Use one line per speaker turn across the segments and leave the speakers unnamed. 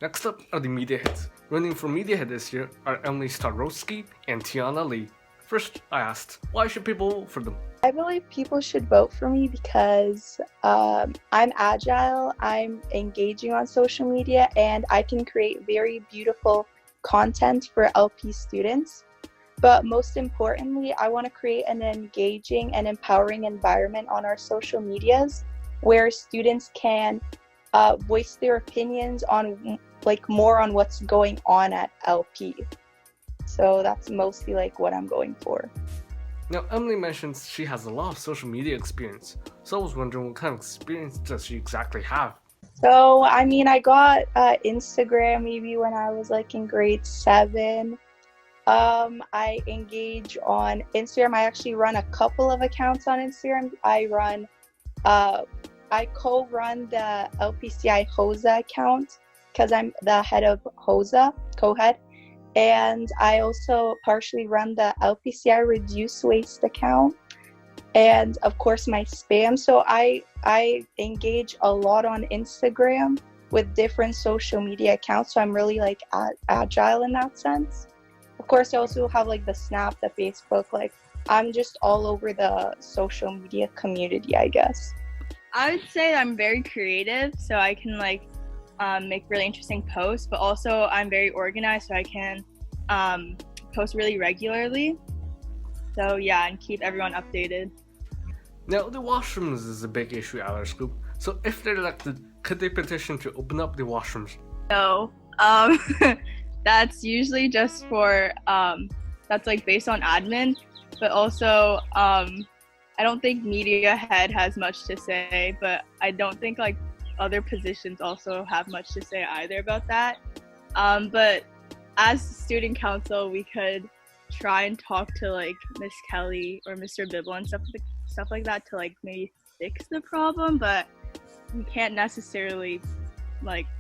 Next up are the media heads. Running for media head this year are Emily Starowski and Tiana Lee. First, I asked, why should people vote for them?
I believe people should vote for me because I'm agile, I'm engaging on social media, and I can create very beautiful content for LP students. But most importantly, I want to create an engaging and empowering environment on our social medias where students can voice their opinions on more on what's going on at LP. So that's mostly what I'm going for.
Now, Emily mentions she has a lot of social media experience, so I was wondering what kind of experience does she exactly have?
So, I got Instagram maybe when I was in grade 7. I engage on Instagram. I actually run a couple of accounts on Instagram. I co-run the LPCI HOSA account because I'm the head of HOSA, co-head. And I also partially run the LPCI Reduce Waste account. And of course my spam. So I engage a lot on Instagram with different social media accounts. So I'm really agile in that sense. Of course, I also have the Snap, the Facebook. I'm just all over the social media community, I guess.
I would say I'm very creative, so I can make really interesting posts, but also I'm very organized, so I can post really regularly. So yeah, and keep everyone updated.
Now, the washrooms is a big issue at our school, so if they're elected, could they petition to open up the washrooms?
No, that's usually just for that's based on admin, but also I don't think media head has much to say, but I don't think other positions also have much to say either about that. But as student council, we could try and talk to Miss Kelly or Mr. Bibble and stuff like that to maybe fix the problem, but we can't necessarily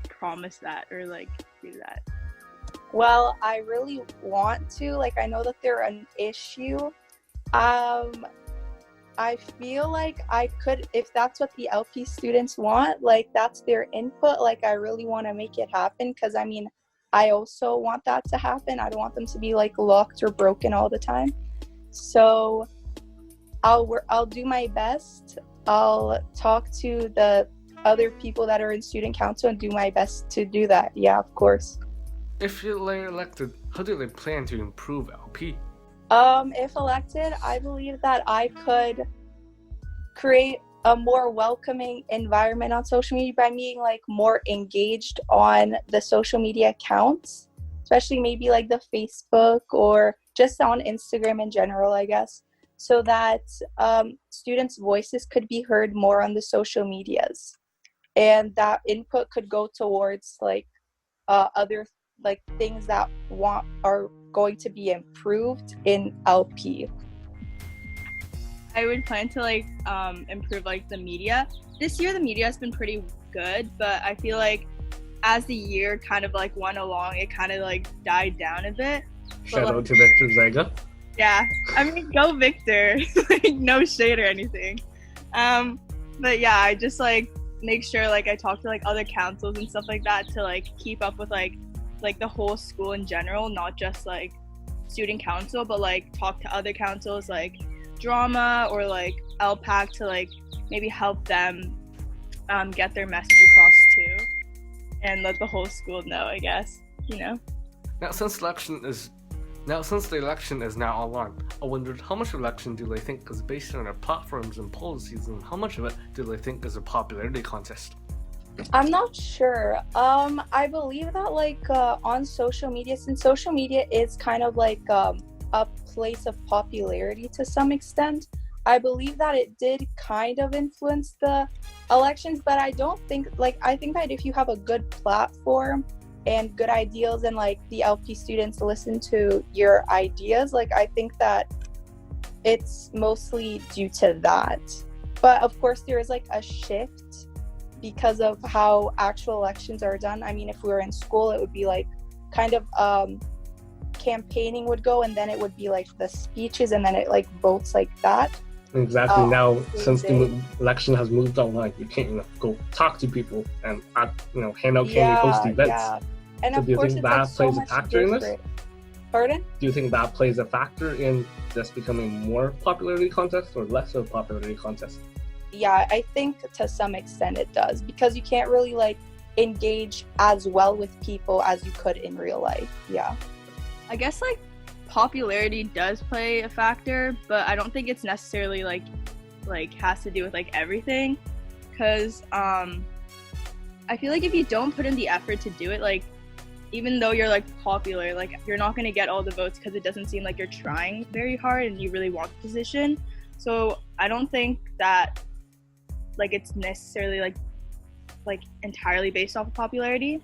promise that or do that.
Well, I really want to. I know that they're an issue. I feel I could, if that's what the LP students want, that's their input. I really want to make it happen because I also want that to happen. I don't want them to be locked or broken all the time. So I'll do my best. I'll talk to the other people that are in student council and do my best to do that. Yeah, of course.
If you're elected, how do they plan to improve LP?
If elected, I believe that I could create a more welcoming environment on social media by being more engaged on the social media accounts, especially maybe the Facebook or just on Instagram in general, I guess, so that students' voices could be heard more on the social medias, and that input could go towards other things that are going to be improved in LP.
I would plan to improve the media. This year the media has been pretty good, but I feel as the year kind of went along, it kind of died down a bit.
Shout out to Victor Zyga.
Yeah, go Victor. No shade or anything. But yeah, I just make sure I talk to other councils and stuff like that to keep up with the whole school in general, not just student council, but talk to other councils drama or LPAC to maybe help them get their message across too, and let the whole school know, I guess,
Now, since the election is now online, I wondered how much election do they think is based on their platforms and policies, and how much of it do they think is a popularity contest?
I'm not sure. I believe that on social media, since social media is kind of a place of popularity to some extent, I believe that it did kind of influence the elections, but I don't think I think that if you have a good platform and good ideas and the LP students listen to your ideas, I think that it's mostly due to that. But of course there is a shift because of how actual elections are done. If we were in school, it would be kind of campaigning would go, and then it would be the speeches, and then it votes that.
Exactly. Now,
They
since the
did.
election has moved online, you can't, go talk to people and hand out candy, host
Yeah,
events.
yeah. And
So
of
do you
course,
think
it's like
that
so
plays a
much
factor in this?
different. Pardon?
Do you think that plays a factor in this becoming more popularity contest or less of a popularity contest?
Yeah, I think to some extent it does, because you can't really like engage as well with people as you could in real life. Yeah.
I guess like popularity does play a factor, but I don't think it's necessarily like has to do with like everything, because I feel like if you don't put in the effort to do it, like even though you're like popular, like you're not going to get all the votes because it doesn't seem like you're trying very hard and you really want the position. So I don't think that like it's necessarily like entirely based off of popularity.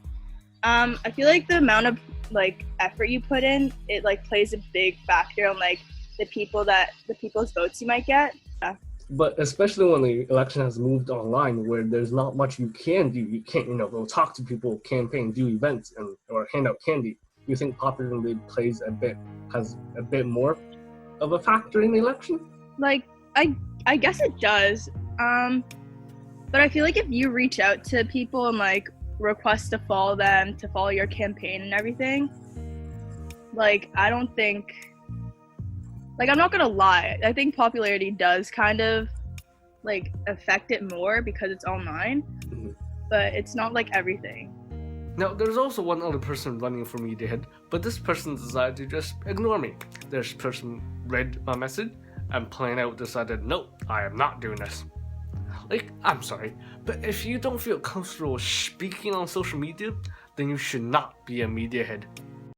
I feel like the amount of like effort you put in, it like plays a big factor on like the people's votes you might get. Yeah.
But especially when the election has moved online, where there's not much you can do. You can't, go talk to people, campaign, do events, or hand out candy. You think popularity has a bit more of a factor in the election?
Like I guess it does. But I feel like if you reach out to people and like request to follow them, to follow your campaign and everything, like I don't think, like I'm not gonna lie, I think popularity does kind of like affect it more because it's online, but it's not like everything.
Now, there's also one other person running for media head, but this person decided to just ignore me. This person read my message and plain out decided, no, I am not doing this. Like, I'm sorry, but if you don't feel comfortable speaking on social media, then you should not be a media head.